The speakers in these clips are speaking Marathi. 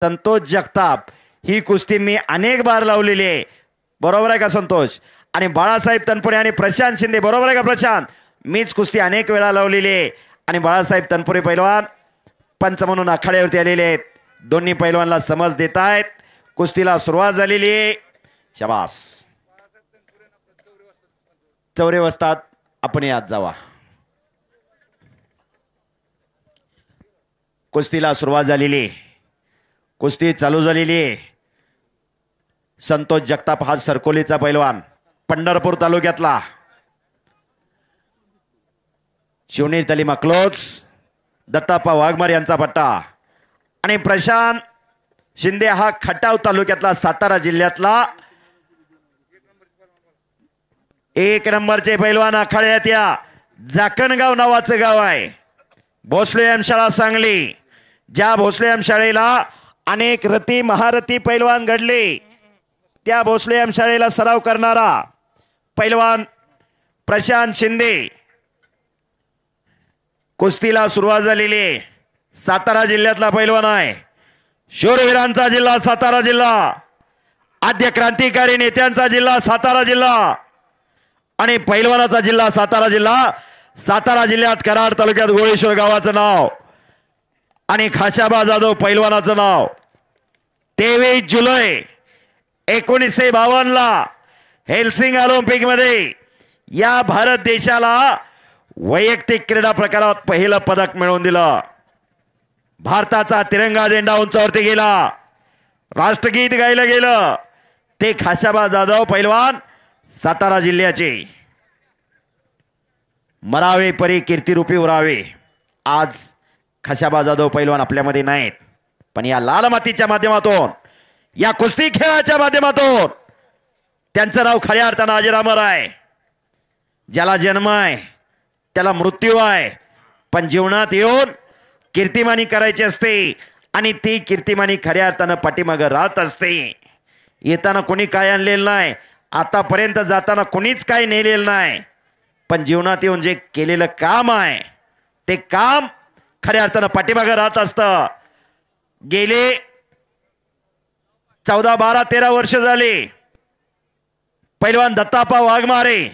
संतोष जगताप ही कुस्ती मी अनेक बार लावलेली आहे, बरोबर आहे का संतोष? आणि बाळासाहेब तनपुरे आणि प्रशांत शिंदे, बरोबर आहे का प्रशांत? मीच कुस्ती अनेक वेळा लावलेली आहे आणि बाळासाहेब तनपुरे पैलवान पंच म्हणून आखाड्यावरती आलेले आहेत. दोन्ही पैलवानला समज देत आहेत. कुस्तीला सुरुवात झालेली आहे. शाबास. चौरे वस्तात आपण यात जावा. कुस्तीला सुरुवात झालेली, कुस्ती चालू झालेली आहे. संतोष जगताप हा सरकोलीचा पैलवान, पंढरपूर तालुक्यातला. शिवनेरी तालीम अकलोज, दत्ताप्पा वाघमारे यांचा पट्टा. आणि प्रशांत शिंदे हा खटाव तालुक्यातला, सातारा जिल्ह्यातला एक नंबरचे पैलवान. आखाड्यात या जाकणगाव नावाचं गाव आहे. भोसले आमशाळा सांगली. ज्या भोसले आमशाळेला अनेक रती महारथी पैलवान घडले, त्या भोसले आमशाळेला सराव करणारा पैलवान प्रशांत शिंदे. कुस्तीला सुरुवात झालेली आहे. सातारा जिल्ह्यातला पैलवान आहे. शूरवीरांचा जिल्हा सातारा जिल्हा, आद्य क्रांतिकारी नेत्यांचा जिल्हा सातारा जिल्हा आणि पैलवानाचा जिल्हा सातारा जिल्हा. सातारा जिल्ह्यात कराड तालुक्यात गोळेश्वर गावाचं नाव आणि खाशाबा जाधव पैलवानाचं नाव. 23 जुलै 1952 ला हेल्सिंग ऑलिम्पिक मध्ये या भारत देशाला वैयक्तिक क्रीडा प्रकारात पहिलं पदक मिळवून दिलं. भारताचा तिरंगा झेंडा उंचावरती गेला, राष्ट्रगीत गायलं गेलं. ते खाशाबा जाधव पैलवान सातारा जिल्ह्याचे. मरावे परी कीर्तिरूपी उरावे. आज खाशाबा जाधव पैलवान आपल्यामध्ये नाहीत, पण या लाल मातीच्या माध्यमातून, या कुस्ती खेळाच्या माध्यमातून त्यांचं नाव खऱ्या अर्थानं अजरामर आहे. ज्याला जन्म आहे त्याला मृत्यू आहे, पण जीवनात येऊन कीर्तिमानी करायची असते आणि ती कीर्तिमानी खऱ्या अर्थानं पाठीमागं राहत असते. येताना कोणी काय आणलेलं नाही, आतापर्यंत जाताना कोणीच काय नेलेलं नाही, पण जीवनात येऊन जे केलेलं काम आहे ते काम खऱ्या अर्थानं पाठीमागं राहत असतं. गेले 14, 12, 13 वर्ष झाले पैलवान दत्ताप्पा वाघमारे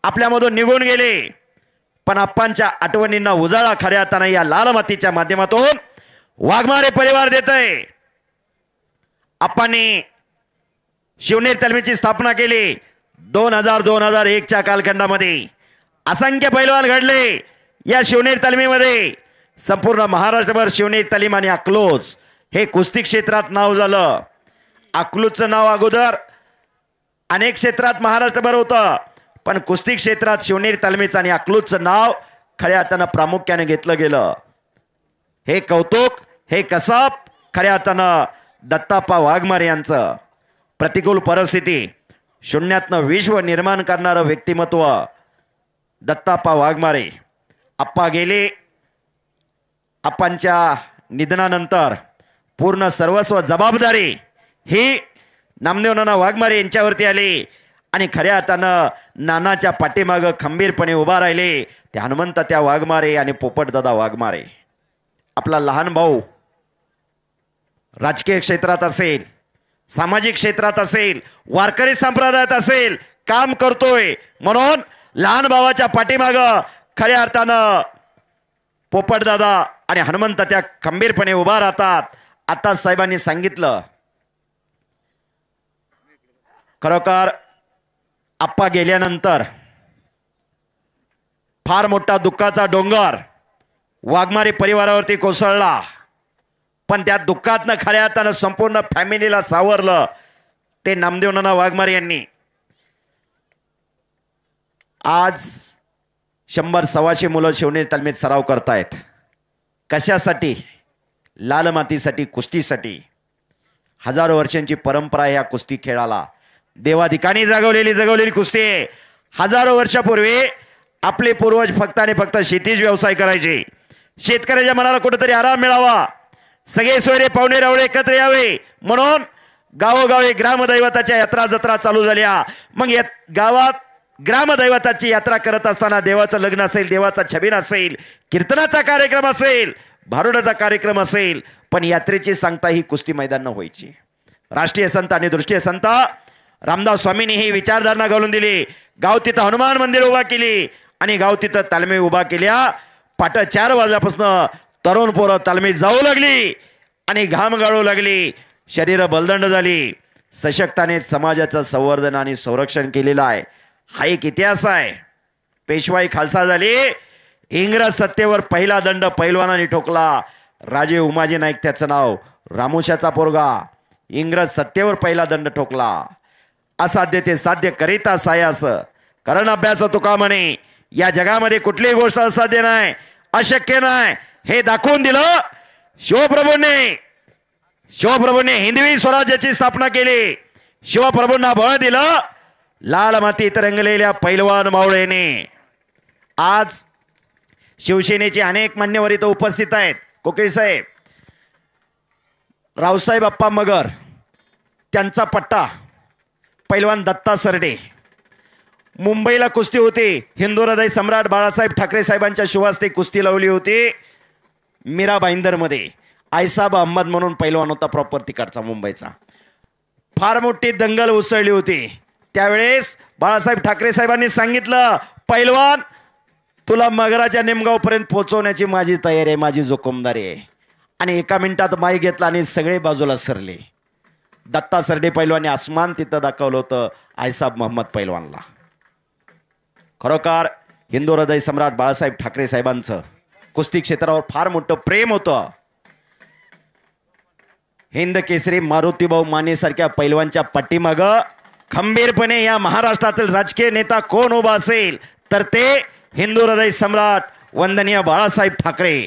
आपल्यामधून निघून गेले, पण आप्पांच्या आठवणींना उजाळा खऱ्या अर्थानं या लाल मातीच्या माध्यमातून वाघमारे परिवार देतय. आप्पांनी शिवनेरी तालमीची स्थापना केली. 2000-2001 च्या कालखंडामध्ये असंख्य पैलवान घडले या शिवनेरी तालमीमध्ये. संपूर्ण महाराष्ट्रभर शिवनेरी तालीम आणि अकलोज हे कुस्ती क्षेत्रात नाव झालं. अकलूजचं नाव अगोदर अनेक क्षेत्रात महाराष्ट्रभर होतं, पण कुस्ती क्षेत्रात शिवनेरी तालमीचं आणि अकलूजचं नाव खऱ्या अर्थानं प्रामुख्याने घेतलं गेलं. हे कौतुक, हे कसब खऱ्या अर्थानं दत्ताप्पा वाघमारे यांचं. प्रतिकूल परिस्थिती, शून्यातनं विश्व निर्माण करणारं व्यक्तिमत्व दत्ताप्पा वाघमारे. आप्पा गेले. आप्पांच्या निधनानंतर पूर्ण सर्वस्व जबाबदारी ही नामदेव नाना वाघमारे यांच्यावरती आली आणि खऱ्या अर्थानं नानाच्या पाठीमागं खंबीरपणे उभा राहिले ते हनुमंत त्या वाघमारे आणि पोपटदादा वाघमारे. आपला लहान भाऊ राजकीय क्षेत्रात असेल, सामाजिक क्षेत्रात असेल, वारकरी संप्रदायात असेल, काम करतोय, म्हणून लहान भावाच्या पाठीमागं खऱ्या अर्थानं पोपटदादा आणि हनुमंत त्या खंबीरपणे उभा राहतात. आता साहेबांनी सांगितलं, खरोखर आप्पा गेल्यानंतर फार मोठा दुःखाचा डोंगर वाघमारे परिवारावरती कोसळला, पण त्या दुःखातनं खऱ्या अर्थानं संपूर्ण फॅमिलीला सावरलं ते नामदेव नाना वाघमारे यांनी. आज 100-125 मुलं शिवनेरी तालमीत सराव करतायत. कशासाठी? लाल मातीसाठी, कुस्तीसाठी. हजारो वर्षांची परंपरा ह्या कुस्ती खेळाला. देवाधिकांनी जगवलेली कुस्ती. हजारो वर्षापूर्वी आपले पूर्वज फक्त आणि फक्त शेतीच व्यवसाय करायचे. शेतकऱ्याच्या मनाला कुठेतरी आराम मिळावा, सगळे सोयरे पाहुणे रावळे एकत्र यावे म्हणून गावोगावी ग्रामदैवताच्या यात्रा जत्रा चालू झाल्या. मग या गावात ग्रामदैवताची यात्रा करत असताना देवाचं लग्न असेल, देवाचा छबिना असेल, कीर्तनाचा कार्यक्रम असेल, भारुडाचा कार्यक्रम असेल, पण यात्रेची सांगता ही कुस्ती मैदान व्हायची. राष्ट्रीय संत आणि दृष्टीय संत रामदास स्वामींनी ही विचारधारणा घालून दिली. गाव तिथं हनुमान मंदिर उभा केली आणि गाव तिथं तालमी उभा केल्या. पाट 4 वाजल्यापासून तरुण पोरं तालमीत जाऊ लागली आणि घाम गाळू लागली. शरीर बलदंड झाली. सशक्ताने समाजाचं संवर्धन आणि संरक्षण केलेलं आहे. हा एक इतिहास आहे. पेशवाई खालसा झाली. इंग्रज सत्तेवर पहिला दंड पैलवानाने ठोकला. राजे उमाजी नाईक त्याचं नाव. रामोशाचा पोरगा. इंग्रज सत्तेवर पहिला दंड ठोकला. असाध्य ते साध्य करिता सायास कारण अभ्यास तुका म्हणे. या जगामध्ये कुठलीही गोष्ट असाध्य नाही, अशक्य नाही, हे दाखवून दिलं शिवप्रभूंनी हिंदवी स्वराज्याची स्थापना केली. शिवप्रभूंना बळ दिलं लाल मातीत रंगलेल्या पैलवान मावळेने. आज शिवसेनेचे अनेक मान्यवर इथं उपस्थित आहेत. कोकिळ साहेब, रावसाहेब अप्पा मगर, त्यांचा पट्टा पैलवान दत्ता सरडे. मुंबईला कुस्ती होती. हिंदू हृदय सम्राट बाळासाहेब ठाकरे साहेबांच्या शुभास्ते कुस्ती लावली होती मीरा भाईंदर मध्ये. आयसाब अहमद म्हणून पैलवान होता, प्रॉपर तिकडचा मुंबईचा. फार मोठी दंगल उसळली होती. त्यावेळेस बाळासाहेब ठाकरे साहेबांनी सांगितलं, पैलवान तुला मगराच्या निमगाव पर्यंत पोहोचवण्याची माझी तयारी आहे, माझी जोखमदारी आहे. आणि 1 मिनिटात माईक घेतला आणि सगळे बाजूला सरले. दत्ता सरडे पैलवानी आसमान तिथं दाखवलं होतं आयसाब मोहम्मद पैलवानला. खरोखर हिंदू हृदय सम्राट बाळासाहेब ठाकरे साहेबांचं कुस्ती क्षेत्रावर फार मोठं प्रेम होतं. हिंद केसरी मारुतीभाऊ माने सारख्या पैलवानच्या पाठीमाग खंबीरपणे या महाराष्ट्रातील राजकीय नेता कोण उभा असेल तर ते हिंदू हृदय सम्राट वंदनीय बाळासाहेब ठाकरे.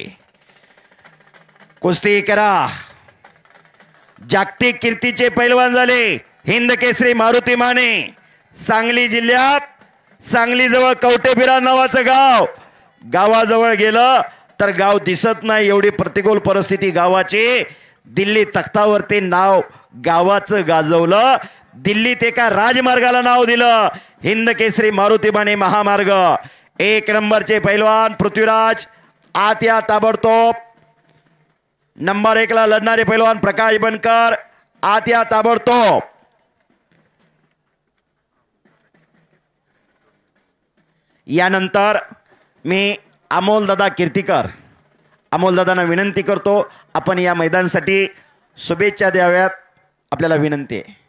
कुस्ती करा. जागतिक कीर्तीचे पैलवान झाले हिंद केसरी मारुती माने. सांगली जिल्ह्यात सांगलीजवळ कवटेबिरा नावाचं गाव, गावाजवळ गेलं तर गाव दिसत नाही एवढी प्रतिकूल परिस्थिती गावाची. दिल्ली तख्तावरती नाव गावाचं गाजवलं. दिल्लीत एका राजमार्गाला नाव दिलं हिंद केसरी मारुती माने महामार्ग. 1 नंबरचे पैलवान पृथ्वीराज आत या ताबडतोब. नंबर 1 ला लढणारे पैलवान प्रकाश बनकर आत या ताबडतोब. यानंतर मी अमोलदादा कीर्तिकर, अमोलदादांना विनंती करतो आपण या मैदानासाठी शुभेच्छा द्याव्यात, आपल्याला विनंती आहे.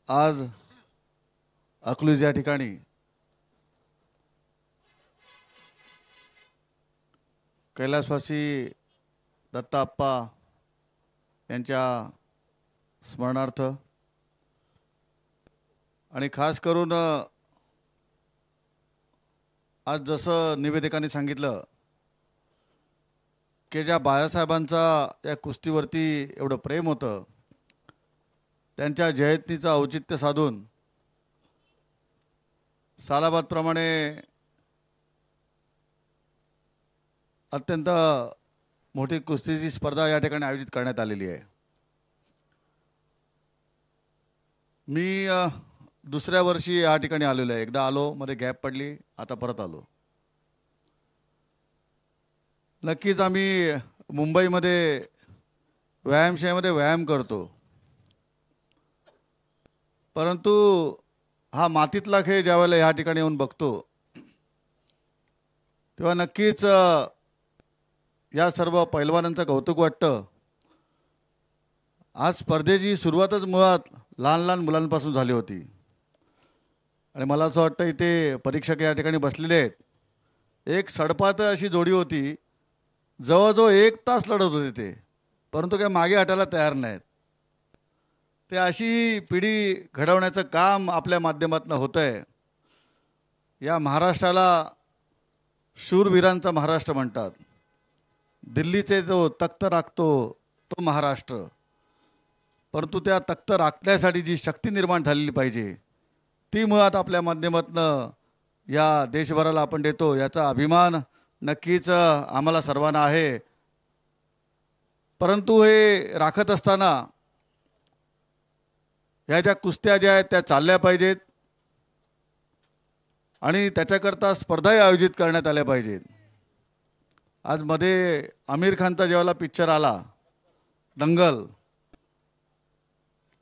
आज अकलूज या ठिकाणी कैलासवासी दत्ताप्पा यांच्या स्मरणार्थ आणि खास करून आज जसं निवेदकांनी सांगितलं की ज्या बाळासाहेबांचा या कुस्तीवरती एवढं प्रेम होतं, त्यांच्या जयंतीचं औचित्य साधून सालाबादप्रमाणे अत्यंत मोठी कुस्तीची स्पर्धा या ठिकाणी आयोजित करण्यात आलेली आहे. मी दुसऱ्या वर्षी या ठिकाणी आलेलो आहे. एकदा आलो, मध्ये गॅप पडली, आता परत आलो. नक्कीच आम्ही मुंबईमध्ये व्यायामशाळेमध्ये व्यायाम करतो, परंतु हा मातीतला खेळ ज्यावेळेला ह्या ठिकाणी येऊन बघतो तेव्हा नक्कीच या सर्व पैलवानांचं कौतुक वाटतं. आज स्पर्धेची सुरुवातच मुळात लहान लहान मुलांपासून झाली होती आणि मला असं वाटतं इथे परीक्षक या ठिकाणी बसलेले आहेत. एक सडपात अशी जोडी होती, जवळजवळ 1 तास लढत होते ते, परंतु काय मागे हटायला तयार नाहीत. ते अशी पिढी घडवण्याचं काम आपल्या माध्यमातून होतं आहे. या महाराष्ट्राला शूरवीरांचा महाराष्ट्र म्हणतात. दिल्लीचे जो तख्त राखतो तो महाराष्ट्र, परंतु त्या तख्त राखण्यासाठी जी शक्ती निर्माण झालेली पाहिजे ती मुळात आपल्या माध्यमातून या देशभराला आपण देतो. याचा अभिमान नक्कीच आम्हाला सर्वांना आहे, परंतु हे राखत असताना ह्या ज्या कुस्त्या ज्या आहेत त्या चालल्या पाहिजेत आणि त्याच्याकरता स्पर्धाही आयोजित करण्यात आल्या पाहिजेत. आज मध्ये आमिर खानचा जेव्हा पिक्चर आला दंगल,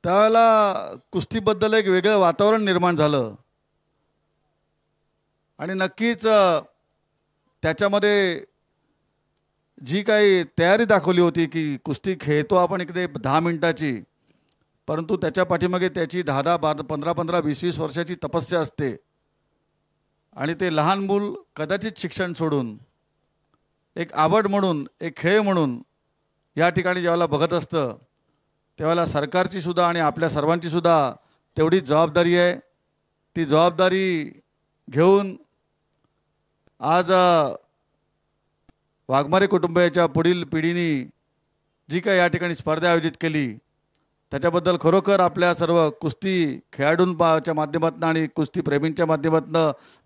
त्यावेळेला कुस्तीबद्दल एक वेगळं वातावरण निर्माण झालं आणि नक्कीच त्याच्यामध्ये जी काही तयारी दाखवली होती की कुस्ती खेळतो आपण इकडे 10 मिनिटाची, परंतु त्याच्या पाठीमागे त्याची 10-10, 15-15, 20-20 वर्षाची तपस्या असते आणि ते लहान मूल कदाचित शिक्षण सोडून एक आवड म्हणून, एक खेळ म्हणून या ठिकाणी ज्यावेळेला बघत असतं त्यावेळेला सरकारची सुद्धा आणि आपल्या सर्वांची सुद्धा तेवढीच जबाबदारी आहे. ती जबाबदारी घेऊन आज वाघमारे कुटुंबाच्या पुढील पिढीने जी काही या ठिकाणी स्पर्धा आयोजित केली त्याच्याबद्दल खरोखर आपल्या सर्व कुस्ती खेळाडूंच्या माध्यमातून आणि कुस्ती प्रेमींच्या माध्यमातून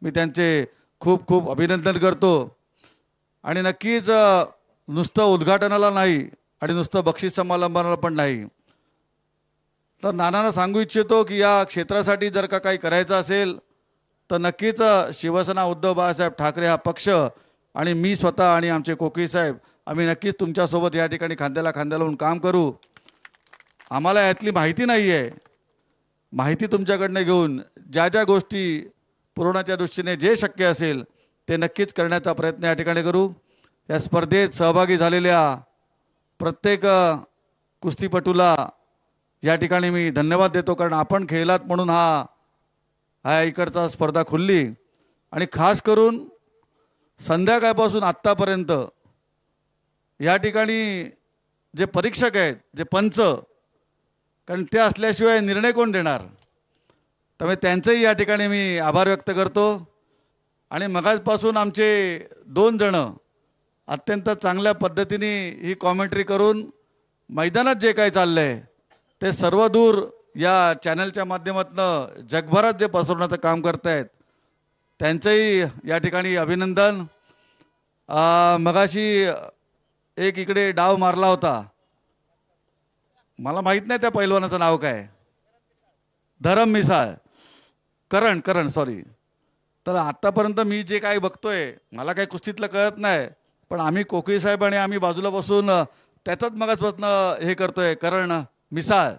मी त्यांचे खूप खूप अभिनंदन करतो. आणि नक्कीच नुसतं उद्घाटनाला नाही आणि नुसतं बक्षीस समारंभाला पण नाही, तर नानांना सांगू इच्छितो की या क्षेत्रासाठी जर का काही करायचं असेल तर नक्कीच शिवसेना उद्धव बाळासाहेब ठाकरे हा पक्ष आणि मी स्वतः आणि आमचे कोकी साहेब आम्ही नक्कीच तुमच्यासोबत या ठिकाणी खांद्याला खांदा लावून काम करू. आम्हाला यातली माहिती नाही आहे, माहिती तुमच्याकडनं घेऊन ज्या ज्या गोष्टी पुरवण्याच्या दृष्टीने जे शक्य असेल ते नक्कीच करण्याचा प्रयत्न या ठिकाणी करू. या स्पर्धेत सहभागी झालेल्या प्रत्येक कुस्तीपटूला या ठिकाणी मी धन्यवाद देतो, कारण आपण खेळलात म्हणून हा इकडचा स्पर्धा खुलली. आणि खास करून संध्याकाळपासून आत्तापर्यंत या ठिकाणी जे परीक्षक आहेत, जे पंच, कारण ते असल्याशिवाय निर्णय कोण देणार, त्यामुळे त्यांचेही या ठिकाणी मी आभार व्यक्त करतो. आणि मगाचपासून आमचे 2 जणं अत्यंत चांगल्या पद्धतीने ही कॉमेंट्री करून मैदानात जे काही चाललं आहे ते सर्व दूर या चॅनलच्या माध्यमातून जगभरात जे पसरवण्याचं काम करत आहेत त्यांचंही या ठिकाणी अभिनंदन. मगाशी एक इकडे डाव मारला होता, मला माहीत नाही त्या पैलवानाचं नाव काय, धरम मिसाळ, करण सॉरी. तर आत्तापर्यंत मी जे काही बघतोय, मला काही कुस्तीतलं कळत नाही, पण आम्ही कोकी साहेब आणि आम्ही बाजूला बसून त्याचाच मगाचपासून हे करतोय, करण मिसाळ.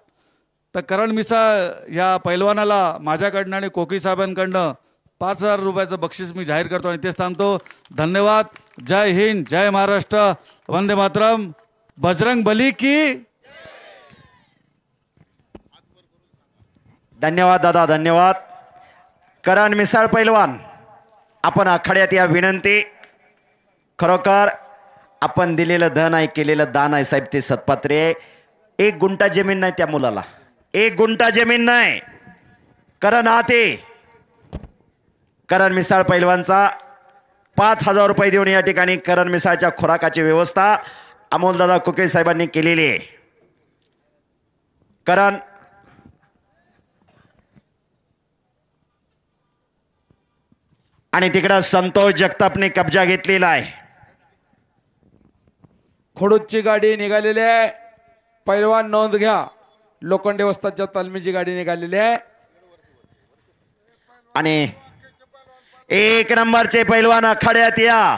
तर करण मिसाळ या पैलवानाला माझ्याकडनं आणि कोकी साहेबांकडनं 5,000 रुपयाचं बक्षीस मी जाहीर करतो आणि तेच थांबतो. धन्यवाद. जय हिंद, जय महाराष्ट्र, वंदे मातरम, बजरंग बली की. धन्यवाद दादा, धन्यवाद. करण मिसाळ पैलवान, आपण आखाड्यात या विनंती. खरोखर आपण दिलेलं धन आहे, केलेलं दान आहे साहेब, ते सत्पात्रे आहे. 1 गुंठा जमीन नाही त्या मुलाला, 1 गुंठा जमीन नाही. करण आते करण मिसाळ पैलवानचा 5,000 रुपये देऊन या ठिकाणी करण मिसाळच्या खुराकाची व्यवस्था अमोलदादा कुके साहेबांनी केलेली आहे. करण आणि तिकडं संतोष जगतापने कब्जा घेतलेला आहे. खोडूची गाडी निघालेली आहे, पैलवान नोंद घ्या. लोखंडे वस्तादच्या तालमीची गाडी निघालेली आहे आणि 1 नंबरचे पैलवान आखाड्यात या,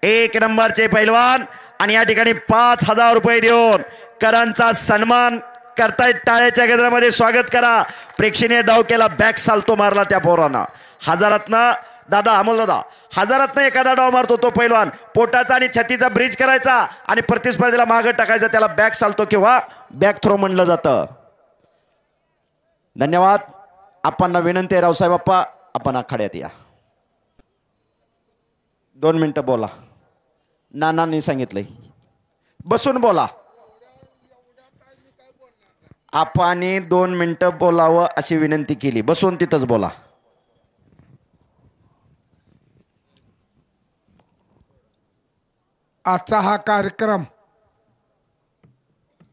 1 नंबरचे पैलवान. आणि या ठिकाणी 5,000 रुपये देऊन करणचा सन्मान करतायत. टाळ्याच्या गजरामध्ये स्वागत करा. प्रेक्षणीय डाव केला, बॅक सालतो मारला त्या पोरानं. हजारातनं दादा, अमोल दादा, हजारातनं एखादा डाव मारतो तो पैलवान, पोटाचा आणि छातीचा ब्रिज करायचा आणि प्रतिस्पर्धेला मागं टाकायचा, त्याला बॅक सालतो किंवा बॅक थ्रो म्हणलं जातं. धन्यवाद. आपण विनंती आहे रावसाहेब बाप्पा, आपण आखाड्यात या. 2 मिनिटं बोला. नानांनी सांगितलंय बसून बोला. आपण 2 मिनिटं बोलावं अशी विनंती केली, बसून तिथंच बोला. आजचा हा कार्यक्रम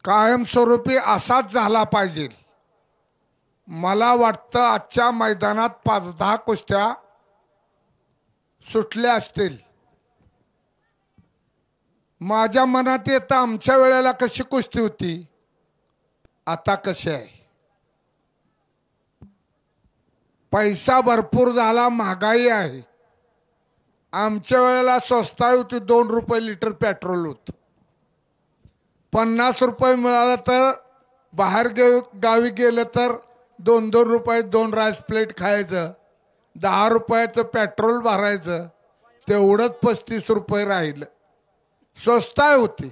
कायमस्वरूपी असाच झाला पाहिजे. मला वाटतं आजच्या मैदानात 5-10 कुस्त्या सुटल्या असतील. माझ्या मनात येतं आमच्या वेळेला कशी कुस्ती होती, आता कशी आहे. पैसा भरपूर झाला, महागाई आहे. आमच्या वेळेला स्वस्ताई होती, 2 रुपये लिटर पेट्रोल होतं. 50 रुपये मिळालं तर बाहेर गावी गेलं तर 2-2 रुपये 2 राईस प्लेट खायचं. 10 रुपयाचं पेट्रोल भरायचं, तेवढंच 35 रुपये राहिलं. स्वस्ताई होती.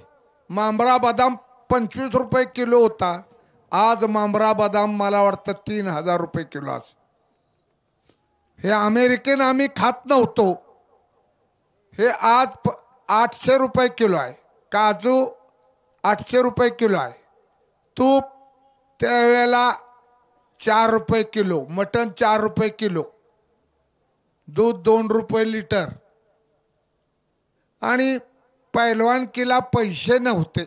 मांबरा बदाम 25 रुपये किलो होता. आज मांबरा बदाम मला वाटतं 3000 रुपये किलो असं. हे अमेरिकन आम्ही खात नव्हतो. हे आज 800 रुपये किलो आहे. काजू 800 रुपये किलो आहे. तूप त्यावेळेला 4 रुपये किलो, मटण 4 रुपये किलो, दूध 2 रुपये लिटर. आणि पैलवानकीला पैसे नव्हते.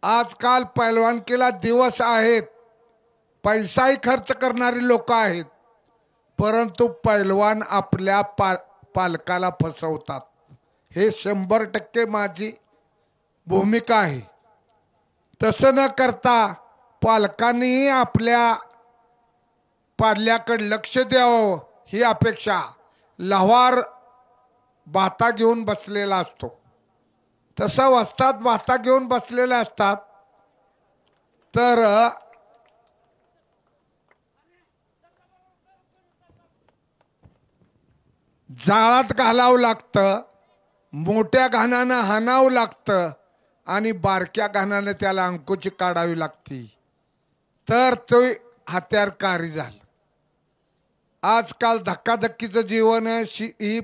आजकाल पैलवानकीला दिवस आहेत, पैसाही खर्च करणारी लोक आहेत, परंतु पैलवान आपल्या पालकाला फसवतात. हे 100% माझी भूमिका आहे. तसं न करता पालकांनीही आपल्या पाल्याकडे लक्ष द्यावं ही अपेक्षा. लवार भाता घेऊन बसलेला असतो, तसं वस्तात भाता घेऊन बसलेले असतात. तर जाळात घालावं लागतं, मोठ्या घाणानं हाणावं लागतं आणि बारक्या घाणानं त्याला अंकुची काढावी लागती, तर तो हत्यारकारी झालं. आजकाल धक्काधक्कीचं जीवन ही